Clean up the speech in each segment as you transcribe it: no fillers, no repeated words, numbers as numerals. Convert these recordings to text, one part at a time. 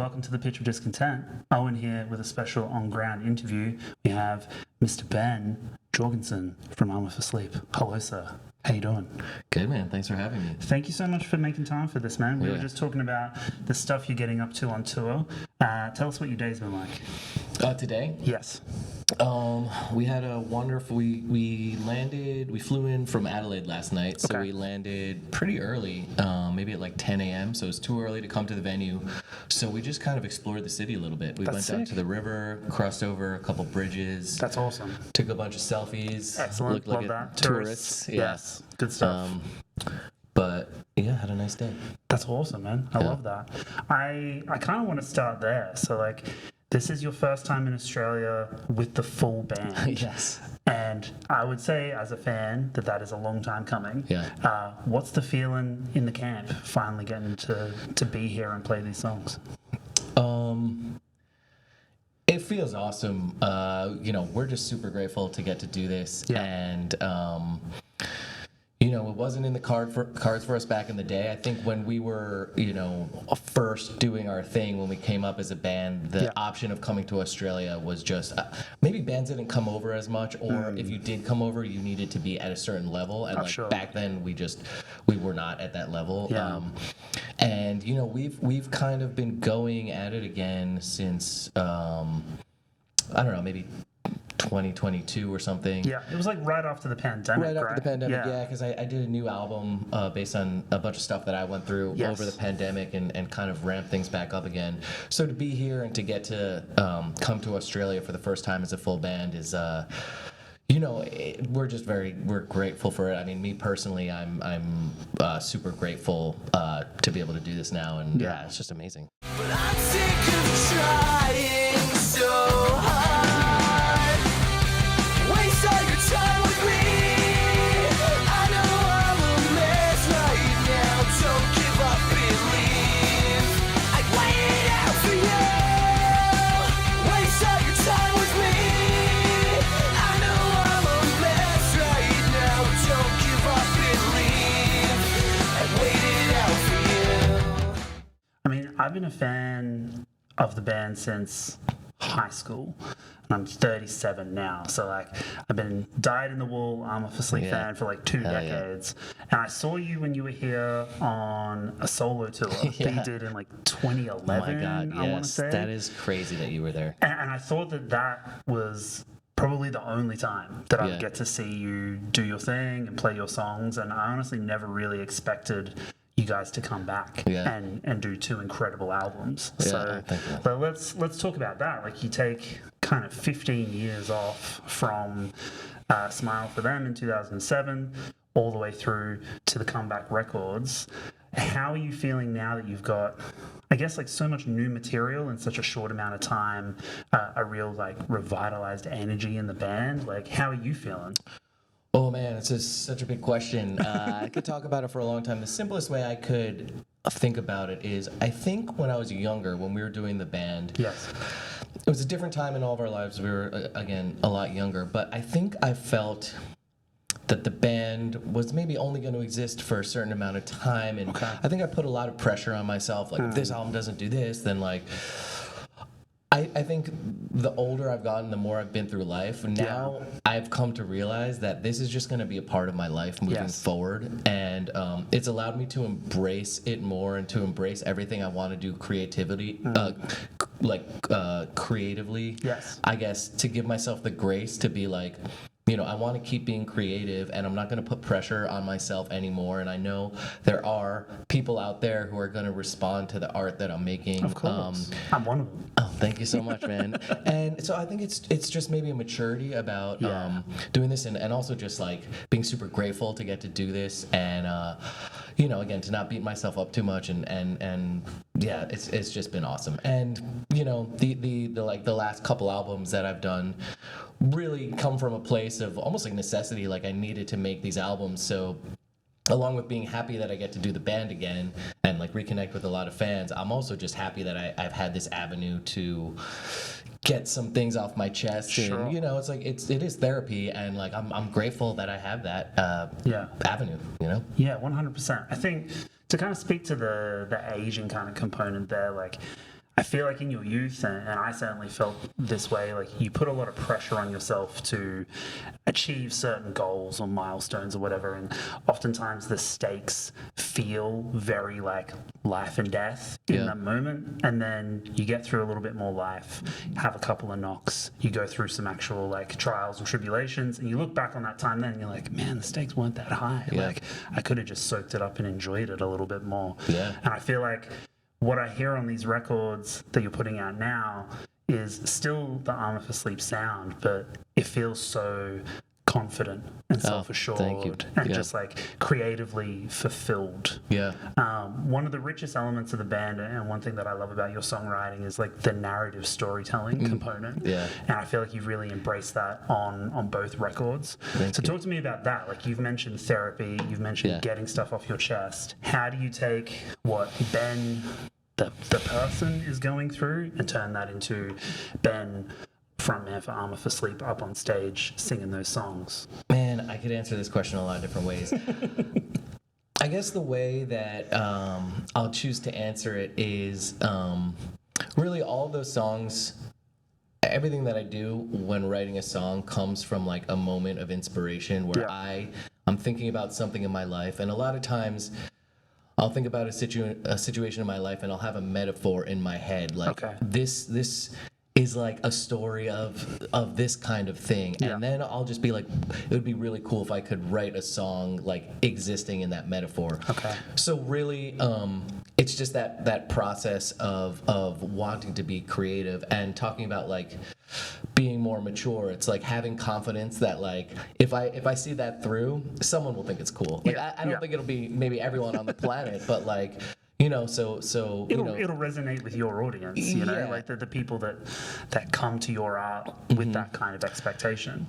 welcome to the Pitch of Discontent. Owen here with a special on-ground interview. We have Mr. Ben Jorgensen from Armour for Sleep. Hello, sir. How you doing? Good, man. Thanks for having me. Thank you so much for making time for this, man. We were just talking about the stuff you're getting up to on tour. Tell us what your day's been like. Today? Yes. We had a wonderful. We flew in from Adelaide last night, so we landed pretty early, maybe at like 10 a.m. So it was too early to come to the venue. So we just kind of explored the city a little bit. We went out to the river, crossed over a couple bridges. That's awesome. Took a bunch of selfies. Excellent. Looked like Love that. Tourists. Yeah. Yes. Good stuff. But yeah, had a nice day. That's awesome, man. I love that. I kind of want to start there. So like, this is your first time in Australia with the full band. Yes. And I would say, as a fan, that is a long time coming. Yeah. What's the feeling in the camp, finally getting to be here and play these songs? It feels awesome. We're just super grateful to get to do this. Yeah. And, it wasn't in the cards for us back in the day. I think when we were, first doing our thing, when we came up as a band, the option of coming to Australia was just, maybe bands didn't come over as much, or if you did come over, you needed to be at a certain level. And back then we were not at that level. Yeah. We've kind of been going at it again since, I don't know, maybe 2022 or something. Yeah, it was like right after the pandemic. Right after the pandemic, because I did a new album based on a bunch of stuff that I went through over the pandemic and kind of ramp things back up again. So to be here and to get to come to Australia for the first time as a full band is, we're grateful for it. I mean, me personally, I'm super grateful to be able to do this now, and it's just amazing. But I'm sick of trying so hard. I've been a fan of the band since high school, and I'm 37 now. So like, I've been dyed-in-the-wool Armour for Sleep fan for like 2 decades. And I saw you when you were here on a solo tour that you did in like 2011. Oh my God, I want to say that is crazy that you were there. And I thought that was probably the only time that I would get to see you do your thing and play your songs. And I honestly never really expected you guys to come back and do 2 incredible albums. But let's talk about that. Like, you take kind of 15 years off from Smile for Them in 2007 all the way through to the comeback records. How are you feeling now that you've got, I guess, like, so much new material in such a short amount of time, a real like revitalized energy in the band? Like, how are you feeling? Oh man, it's just such a big question. I could talk about it for a long time. The simplest way I could think about it is, I think when I was younger, when we were doing the band, it was a different time in all of our lives. We were, again, a lot younger. But I think I felt that the band was maybe only going to exist for a certain amount of time. And I think I put a lot of pressure on myself. Like, if this album doesn't do this, then like... I think the older I've gotten, the more I've been through life. Now I've come to realize that this is just going to be a part of my life moving forward. And it's allowed me to embrace it more and to embrace everything I want to do creatively. I guess, to give myself the grace to be like, I want to keep being creative, and I'm not going to put pressure on myself anymore. And I know there are people out there who are going to respond to the art that I'm making. Of course. I'm one of them. Oh, thank you so much, man. And so I think it's just maybe a maturity about doing this, and also just like being super grateful to get to do this, and again, to not beat myself up too much, and it's just been awesome. And the last couple albums that I've done really come from a place of almost like necessity. Like, I needed to make these albums, so along with being happy that I get to do the band again and like reconnect with a lot of fans, I'm also just happy that I've had this avenue to get some things off my chest. Sure. And it's like it is therapy, and like I'm grateful that I have that avenue. Yeah, 100%. I think to kind of speak to the Asian kind of component there, like, I feel like in your youth, and I certainly felt this way, like you put a lot of pressure on yourself to achieve certain goals or milestones or whatever, and oftentimes the stakes feel very like life and death in that moment, and then you get through a little bit more life, have a couple of knocks, you go through some actual like trials and tribulations, and you look back on that time then and you're like, man, the stakes weren't that high. Like I could have just soaked it up and enjoyed it a little bit more. And I feel like what I hear on these records that you're putting out now is still the Armor for Sleep sound, but it feels so confident and self-assured and just like creatively fulfilled. One of the richest elements of the band, and one thing that I love about your songwriting, is like the narrative storytelling component. And I feel like you've really embraced that on both records. So talk to me about that. Like you've mentioned therapy, you've mentioned getting stuff off your chest. How do you take what Ben, the person, is going through and turn that into Ben, frontman for Armor for Sleep, up on stage singing those songs? Man, I could answer this question a lot of different ways. I guess the way that I'll choose to answer it is really all of those songs, everything that I do when writing a song comes from like a moment of inspiration where I'm thinking about something in my life, and a lot of times I'll think about a situation in my life and I'll have a metaphor in my head, like this is like a story of this kind of thing, and then I'll just be like, it would be really cool if I could write a song like existing in that metaphor. So really, it's just that process of wanting to be creative and talking about like being more mature. It's like having confidence that like if I see that through, someone will think it's cool. Like I don't think it'll be maybe everyone on the planet, but like, you know, so it'll resonate with your audience, you know, like the people that come to your art with that kind of expectation.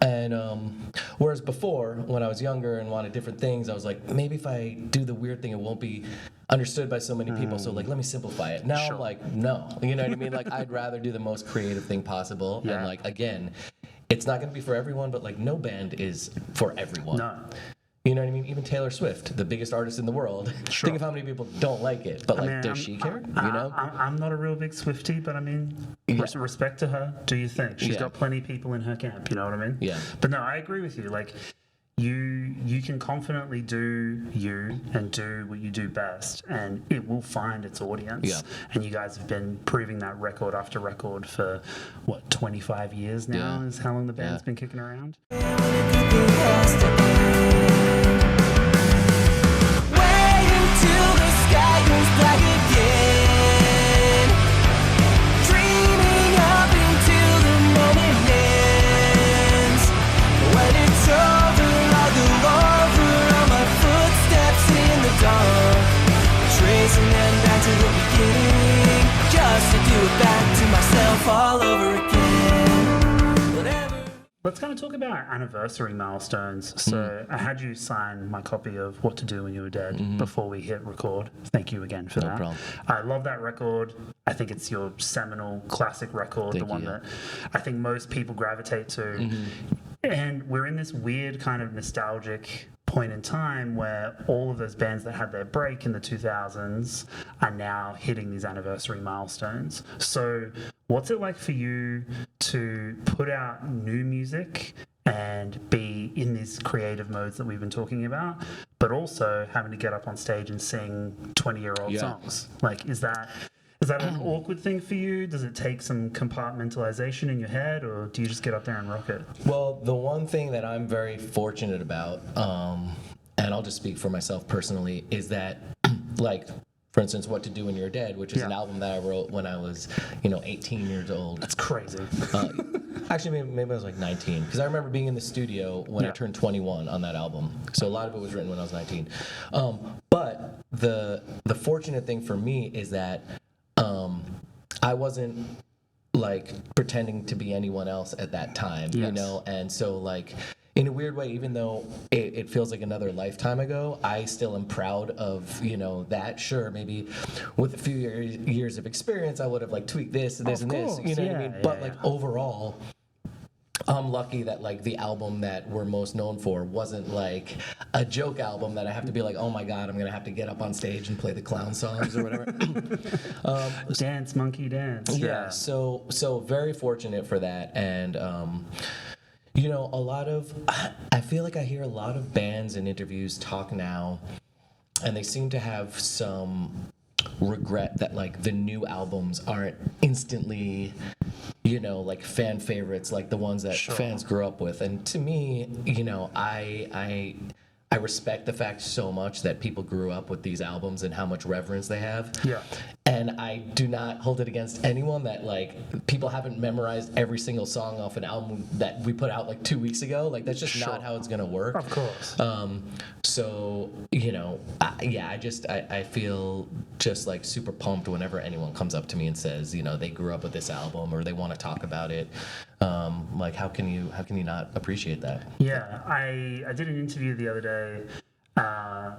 And whereas before, when I was younger and wanted different things, I was like, maybe if I do the weird thing, it won't be understood by so many people, so like let me simplify it. Now I'm like, no, you know what I mean? Like I'd rather do the most creative thing possible, and like again, it's not going to be for everyone, but like no band is for everyone. You know what I mean? Even Taylor Swift, the biggest artist in the world, think of how many people don't like it. But like, does she care? You know? I'm not a real big Swiftie, but I mean, respect to her. Do you think? She's got plenty of people in her camp, you know what I mean? But no, I agree with you. Like, you can confidently do you and do what you do best, and it will find its audience. And you guys have been proving that record after record for, what, 25 years now is how long the band's been kicking around? Let's kind of talk about anniversary milestones. So I had you sign my copy of What to Do When You Were Dead before we hit record. Thank you again for that. Problem. I love that record. I think it's your seminal classic record, the one that I think most people gravitate to. And we're in this weird kind of nostalgic point in time where all of those bands that had their break in the 2000s are now hitting these anniversary milestones. So what's it like for you to put out new music and be in these creative modes that we've been talking about, but also having to get up on stage and sing 20-year-old songs? Like, is that an awkward thing for you? Does it take some compartmentalization in your head, or do you just get up there and rock it? Well, the one thing that I'm very fortunate about, and I'll just speak for myself personally, is that, like, for instance, What to Do When You're Dead, which is an album that I wrote when I was, 18 years old. That's crazy. Actually, maybe I was like 19, because I remember being in the studio when I turned 21 on that album. So a lot of it was written when I was 19. But the fortunate thing for me is that I wasn't like pretending to be anyone else at that time, you know? And so like, in a weird way, even though it feels like another lifetime ago, I still am proud of, that. Sure, maybe with a few years of experience, I would have like tweaked this and this and this, you know what I mean? But like overall, I'm lucky that like the album that we're most known for wasn't like a joke album that I have to be like, oh my god, I'm gonna have to get up on stage and play the clown songs or whatever. Dance, monkey, dance. Yeah. So very fortunate for that, and you know, I feel like I hear a lot of bands in interviews talk now, and they seem to have some regret that like the new albums aren't instantly, you know, like fan favorites like the ones that fans grew up with. And to me, you know, I respect the fact so much that people grew up with these albums and how much reverence they have. Yeah. And I do not hold it against anyone that like people haven't memorized every single song off an album that we put out like 2 weeks ago. Like that's just not how it's gonna work. Of course. So you know, I feel just like super pumped whenever anyone comes up to me and says, you know, they grew up with this album or they want to talk about it. Like how can you not appreciate that? Yeah, I did an interview the other day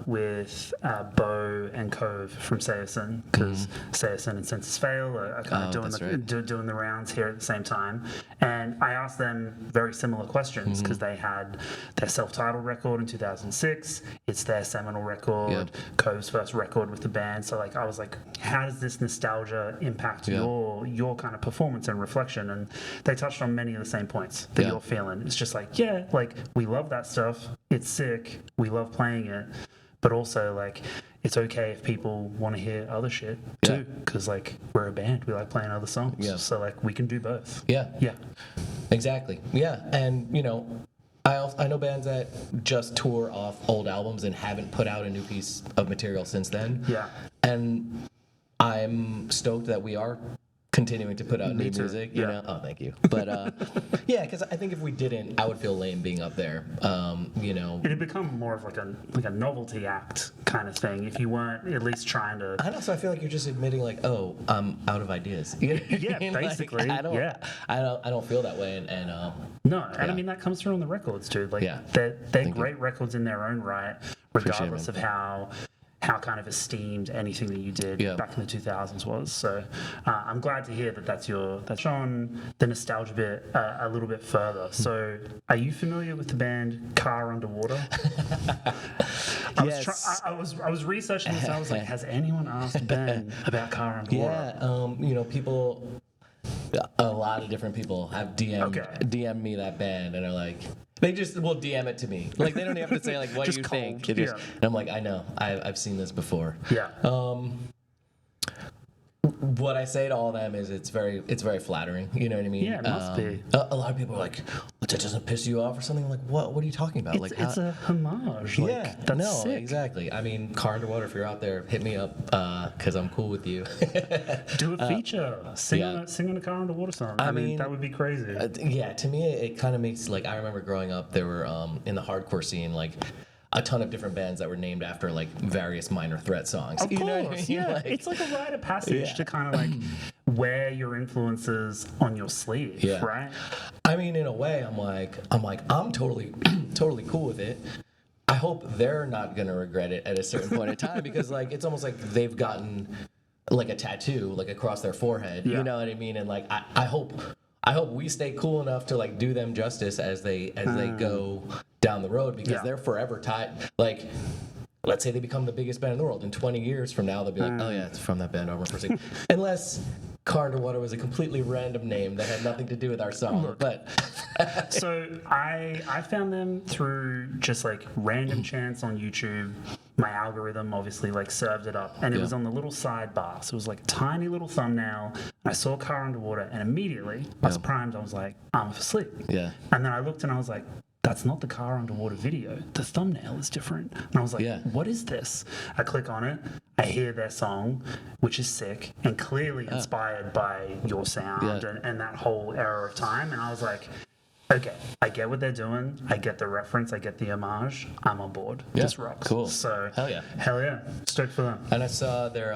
with Bo and Cove from Seosin, because Seosin and Census Fail are kind of doing the rounds here at the same time. And I asked them very similar questions, because they had their self-titled record in 2006. It's their seminal record, Cove's first record with the band. So like I was like, how does this nostalgia impact your kind of performance and reflection? And they touched on many of the same points that you're feeling. It's just like, like we love that stuff. It's sick. We love playing it. But also, like, it's okay if people want to hear other shit too, because like we're a band, we like playing other songs. So like we can do both. Yeah, exactly. Yeah, and you know, I know bands that just tour off old albums and haven't put out a new piece of material since then. Yeah, and I'm stoked that we are continuing to put out new music, you know. Oh, thank you. But yeah, because I think if we didn't, I would feel lame being up there. You know, it'd become more of like a novelty act kind of thing if you weren't at least trying to. I know. So I feel like you're just admitting like, oh, I'm out of ideas. Yeah, basically. Like, I don't feel that way, and no, and I mean that comes through on the records, dude. Like they're great records in their own right, regardless of how kind of esteemed anything that you did back in the 2000s was. So I'm glad to hear that's on the nostalgia bit a little bit further. So are you familiar with the band Car Underwater? I was researching this and I was like, has anyone asked Ben about Car Underwater? Yeah, you know, people, a lot of different people have DM'd me that band and are like, they just will DM it to me. Like, they don't even have to say, like, what do you think? And I'm like, I know. I've seen this before. Yeah. What I say to all of them is it's very flattering. You know what I mean? Yeah, it must be. A lot of people are like, that doesn't piss you off or something? I'm like, what are you talking about? It's a homage. Like, that's sick. Exactly. I mean, Car Underwater, if you're out there, hit me up, because I'm cool with you. Do a feature. Sing on a Car Underwater song. I mean, that would be crazy. Yeah, to me, it kind of makes, like, I remember growing up, there were, in the hardcore scene, like, a ton of different bands that were named after like various Minor Threat songs. Of course, yeah. Like, it's like a rite of passage to kind of like wear your influences on your sleeve, right? I mean, in a way, I'm totally cool with it. I hope they're not gonna regret it at a certain point in time, because like it's almost like they've gotten like a tattoo like across their forehead. You know what I mean? And like I hope we stay cool enough to like do them justice as they go down the road, because they're forever tied. Like, let's say they become the biggest band in the world. In 20 years from now, they'll be like, oh yeah, it's from that band over for six. Unless Car Underwater was a completely random name that had nothing to do with our song. Look, but so I found them through just like random chance on YouTube. My algorithm obviously like served it up, and it was on the little sidebar. So it was like a tiny little thumbnail. I saw Car Underwater, and immediately I was primed. I was like, I'm asleep. Yeah. And then I looked and I was like, that's not the Car Underwater video. The thumbnail is different. And I was like, what is this? I click on it. I hear their song, which is sick and clearly inspired by your sound and that whole era of time. And I was like, okay, I get what they're doing. I get the reference. I get the homage. I'm on board. Yeah, this rocks. Cool. So hell yeah. Stoked for them. And I saw they're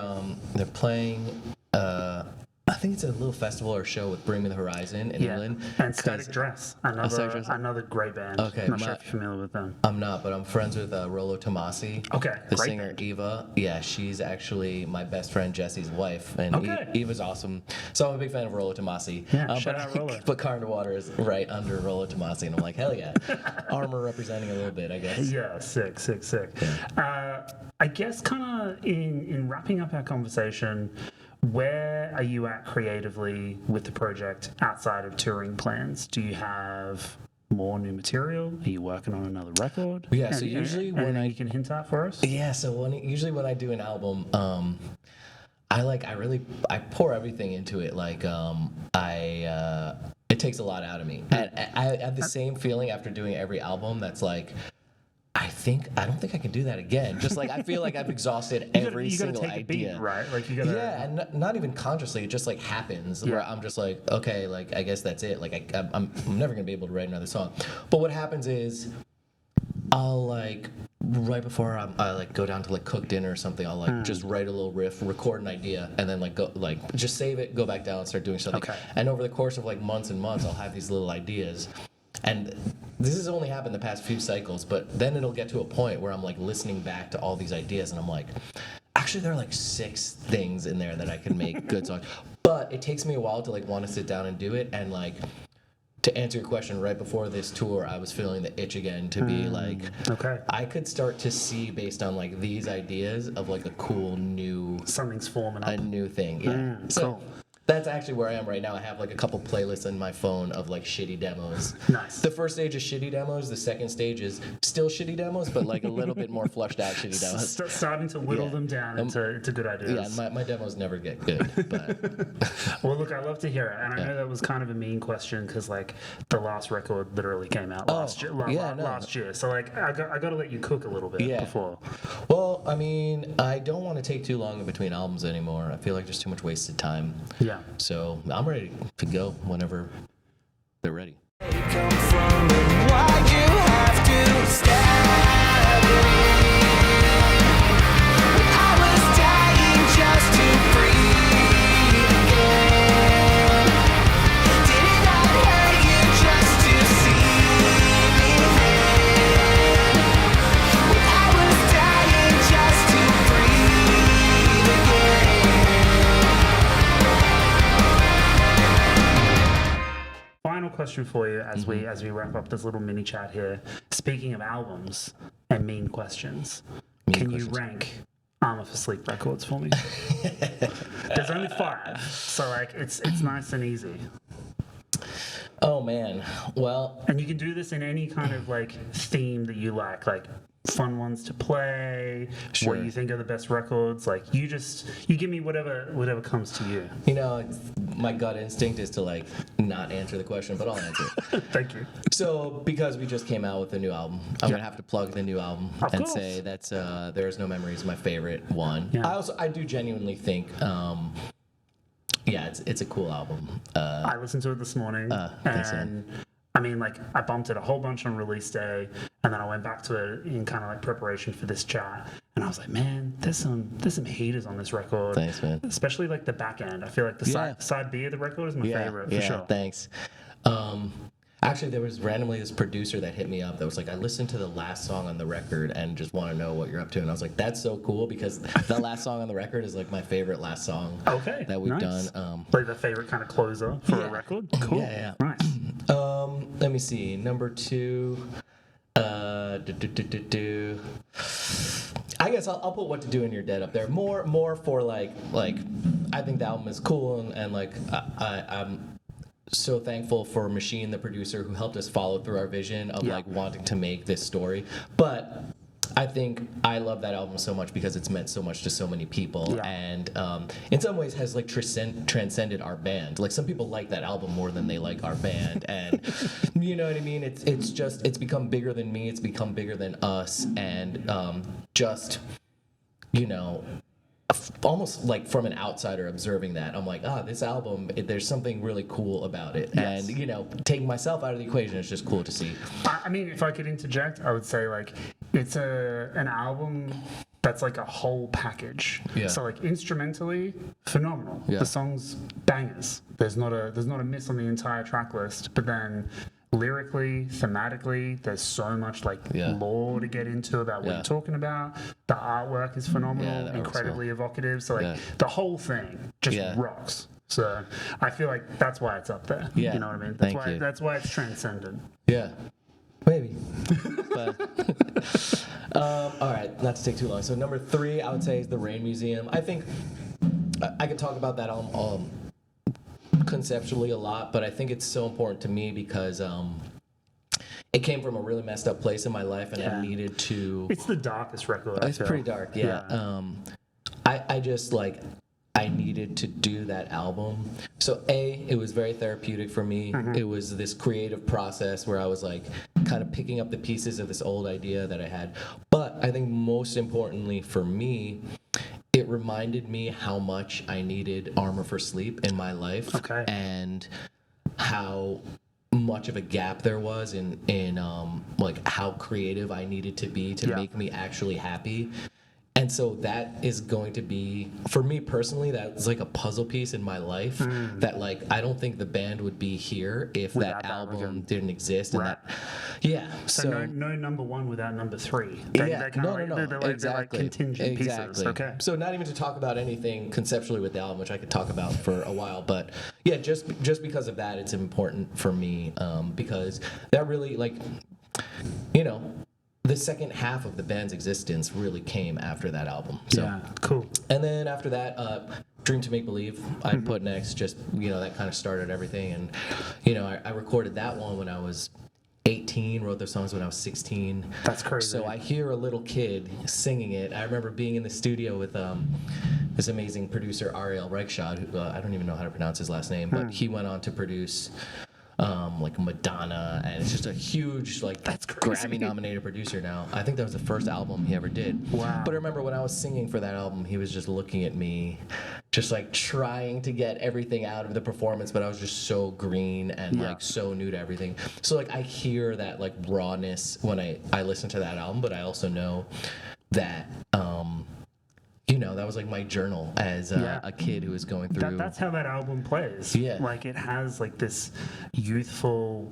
playing. I think it's a little festival or show with Bring Me the Horizon in England. And Static Dress, another great band. Okay, I'm not sure if you're familiar with them. I'm not, but I'm friends with Rollo Tomasi. Okay, the great singer band. Eva. Yeah, she's actually my best friend Jesse's wife, and Eva's awesome. So I'm a big fan of Rollo Tomasi. Yeah, shout out Rollo. But Car into Water is right under Rollo Tomasi, and I'm like, hell yeah, Armor representing a little bit, I guess. Yeah, sick. Yeah. I guess kind of in wrapping up our conversation, where are you at creatively with the project outside of touring plans? Do you have more new material? Are you working on another record? Yeah, so usually when you can hint at for us? Yeah, so usually when I do an album, I pour everything into it. Like it takes a lot out of me. And I have the same feeling after doing every album that's like, I don't think I can do that again. Just like I feel like I've exhausted every single idea. Beat, right? Like you gotta. Yeah, and not even consciously. It just like happens where I'm just like, okay, like I guess that's it. Like I'm never gonna be able to write another song. But what happens is, I'll like right before I like go down to like cook dinner or something, I'll like just write a little riff, record an idea, and then like go like just save it, go back down, and start doing something. Okay. And over the course of like months and months, I'll have these little ideas. And this has only happened the past few cycles, but then it'll get to a point where I'm like listening back to all these ideas, and I'm like, actually, there are like 6 things in there that I can make good songs. But it takes me a while to like want to sit down and do it. And like, to answer your question, right before this tour, I was feeling the itch again to be like, okay, I could start to see based on like these ideas of like a cool new, something's forming up, a new thing. Yeah. So cool. That's actually where I am right now. I have like a couple playlists in my phone of like shitty demos. Nice. The first stage is shitty demos. The second stage is still shitty demos, but like a little bit more flushed out shitty demos. Starting to whittle them down into good ideas. Yeah, my demos never get good. But well, look, I love to hear it, and I know that was kind of a mean question because like the last record literally came out last year. So like I got to let you cook a little bit before. Well, I mean, I don't want to take too long in between albums anymore. I feel like there's too much wasted time. Yeah. So I'm ready to go whenever they're ready. Question for you as we wrap up this little mini chat here. Speaking of albums and mean questions, can you rank Armor for Sleep records for me? There's only 5, so like it's nice and easy. Oh man, well, and you can do this in any kind of like theme that you like fun ones to play, what you think are the best records. Like you give me whatever comes to you. You know, my gut instinct is to like not answer the question, but I'll answer it. Thank you. So because we just came out with a new album, I'm gonna have to plug the new album and say that's There's No Memories, my favorite one. Yeah. I do genuinely think it's a cool album. I listened to it this morning and I mean, like, I bumped it a whole bunch on release day, and then I went back to it in kind of like preparation for this chat, and I was like, man, there's some heaters on this record. Thanks, man. Especially like the back end. I feel like the side B of the record is my favorite for sure. Thanks. Actually, there was randomly this producer that hit me up that was like, I listened to the last song on the record and just want to know what you're up to. And I was like, that's so cool because the last song on the record is like my favorite last song that we've done. Like the favorite kind of closer for a record? Cool. Yeah. Nice. Let me see. Number 2. I guess I'll put What to Do in Your Dead up there. More for like I think the album is cool and like I'm so thankful for Machine, the producer, who helped us follow through our vision of like wanting to make this story. But I think I love that album so much because it's meant so much to so many people, and in some ways has like transcended our band. Like some people like that album more than they like our band, and you know what I mean. It's become bigger than me. It's become bigger than us, and just you know. Almost like from an outsider observing that, I'm like, this album, there's something really cool about it. Yes. And, you know, taking myself out of the equation is just cool to see. I mean, if I could interject, I would say, like, it's an album that's like a whole package. Yeah. So like instrumentally, phenomenal. Yeah. The song's bangers. There's not a miss on the entire track list. But then lyrically, thematically, there's so much like lore to get into about what you're talking about. The artwork is phenomenal, incredibly evocative. So like the whole thing just rocks. So I feel like that's why it's up there. Yeah. You know what I mean? That's why it's transcendent. Yeah. Maybe. But, all right, not to take too long. So number 3, I would say, is the Rain Museum. I think I could talk about that conceptually a lot, but I think it's so important to me because it came from a really messed up place in my life, and I needed to. It's the darkest record. It's pretty dark, yeah. I just like. I needed to do that album. So it was very therapeutic for me. It was this creative process where I was like kind of picking up the pieces of this old idea that I had. But I think most importantly for me, it reminded me how much I needed Armor for Sleep in my life, and how much of a gap there was in like how creative I needed to be to make me actually happy. And so that is going to be, for me personally, that's like a puzzle piece in my life that like I don't think the band would be here if that album didn't exist. Right. And so no number 1 without number 3. They're like contingent pieces. Okay. So not even to talk about anything conceptually with the album, which I could talk about for a while, but yeah, just because of that, it's important for me because that really like, you know, the second half of the band's existence really came after that album. So, yeah, cool. And then after that, Dream to Make Believe, I put next. Just, you know, that kind of started everything. And, you know, I recorded that one when I was 18, wrote those songs when I was 16. That's crazy. So I hear a little kid singing it. I remember being in the studio with this amazing producer, Ariel Reichschad, who I don't even know how to pronounce his last name, but he went on to produce like Madonna, and it's just a huge like Grammy-nominated producer now. I think that was the first album he ever did. Wow. But I remember when I was singing for that album, he was just looking at me, just like trying to get everything out of the performance, but I was just so green and like so new to everything. So like I hear that like rawness when I listen to that album, but I also know that you know, that was like my journal as a kid who was going through. That's how that album plays. Yeah. Like it has like this youthful,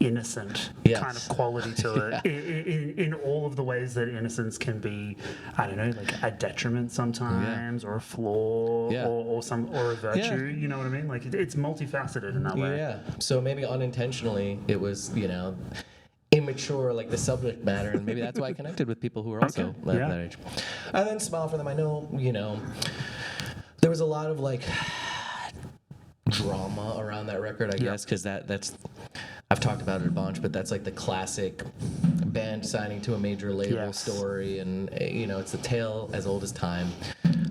innocent kind of quality to it in all of the ways that innocence can be, I don't know, like a detriment sometimes or a flaw or a virtue. You know what I mean? Like it's multifaceted in that way. Yeah. So maybe unintentionally it was, you know, immature, like the subject matter, and maybe that's why I connected with people who are also that age. And then Smile for Them, I know, you know, there was a lot of like drama around that record, I guess, because that's I've talked about it a bunch, but that's like the classic band signing to a major label story, and you know, it's a tale as old as time.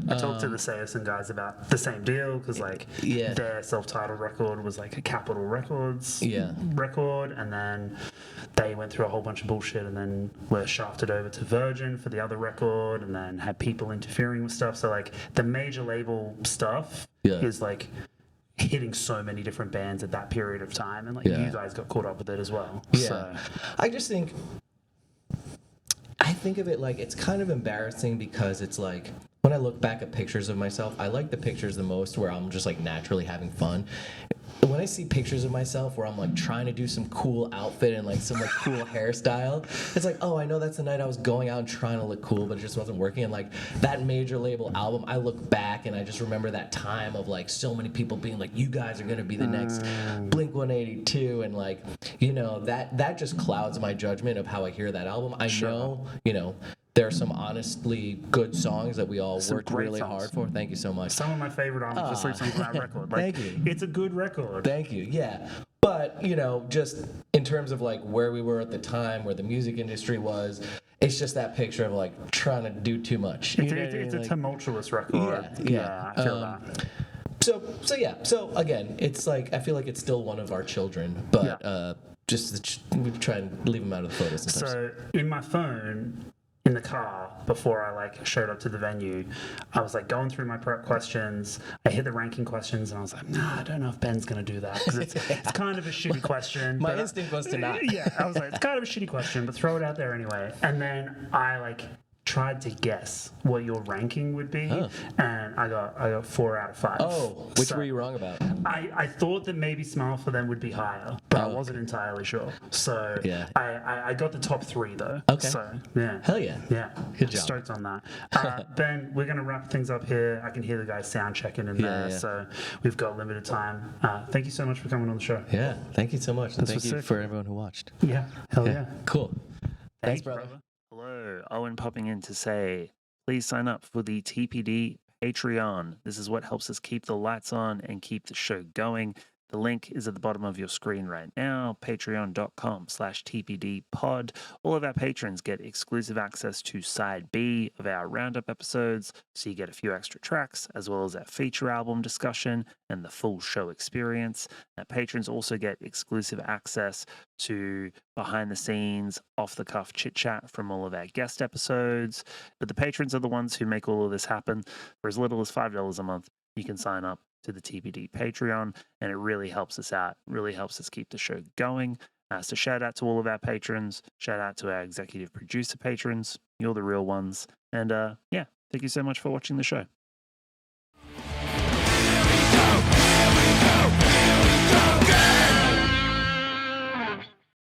I talked to the Sayerson guys about the same deal because like their self-titled record was like a Capitol Records record, and then they went through a whole bunch of bullshit and then were shafted over to Virgin for the other record, and then had people interfering with stuff. So like the major label stuff is like hitting so many different bands at that period of time, and like you guys got caught up with it as well. So I just think of it like it's kind of embarrassing because it's like when I look back at pictures of myself, I like the pictures the most where I'm just like naturally having fun. When I see pictures of myself where I'm like trying to do some cool outfit and like some like cool hairstyle, it's like, oh, I know that's the night I was going out and trying to look cool, but it just wasn't working. And like that major label album, I look back and I just remember that time of like so many people being like, you guys are gonna be the next Blink-182, and like, you know, that just clouds my judgment of how I hear that album. I know, you know, there are some honestly good songs that we all worked really hard for. Thank you so much. Some of my favorite Armor for Sleep songs on that record. Like, Thank you. It's a good record. Thank you. Yeah. But, you know, just in terms of like where we were at the time, where the music industry was, it's just that picture of like trying to do too much. It's a tumultuous record. Yeah, I feel that. So again, it's like I feel like it's still one of our children, but just we try and leave them out of the photos sometimes. So in my phone, in the car before I like showed up to the venue, I was like going through my prep questions. I hit the ranking questions and I was like, nah, I don't know if Ben's gonna do that because it's kind of a shitty question. My instinct was to not. I was like, it's kind of a shitty question, but throw it out there anyway. And then I like tried to guess what your ranking would be, and I got 4 out of 5. Oh, which were you wrong about? I thought that maybe Smile for Them would be higher, but I wasn't entirely sure. So I got the top 3 though. Okay. So yeah. Hell yeah. Yeah. Good job. Stoked on that. Ben, we're gonna wrap things up here. I can hear the guys sound checking in there, so we've got limited time. Thank you so much for coming on the show. Yeah, thank you so much. And thank you sick. for everyone who watched. Yeah. Hell yeah. Cool. Thanks, you, brother. Hello, Owen popping in to say, please sign up for the TPD Patreon. This is what helps us keep the lights on and keep the show going. The link is at the bottom of your screen right now, patreon.com/tpdpod. All of our patrons get exclusive access to Side B of our roundup episodes, so you get a few extra tracks, as well as our feature album discussion and the full show experience. Our patrons also get exclusive access to behind-the-scenes, off-the-cuff chit-chat from all of our guest episodes. But the patrons are the ones who make all of this happen. For as little as $5 a month, you can sign up to the TPD Patreon, and it really helps us out, really helps us keep the show going. So shout out to all of our patrons, shout out to our executive producer patrons, you're the real ones, and thank you so much for watching the show.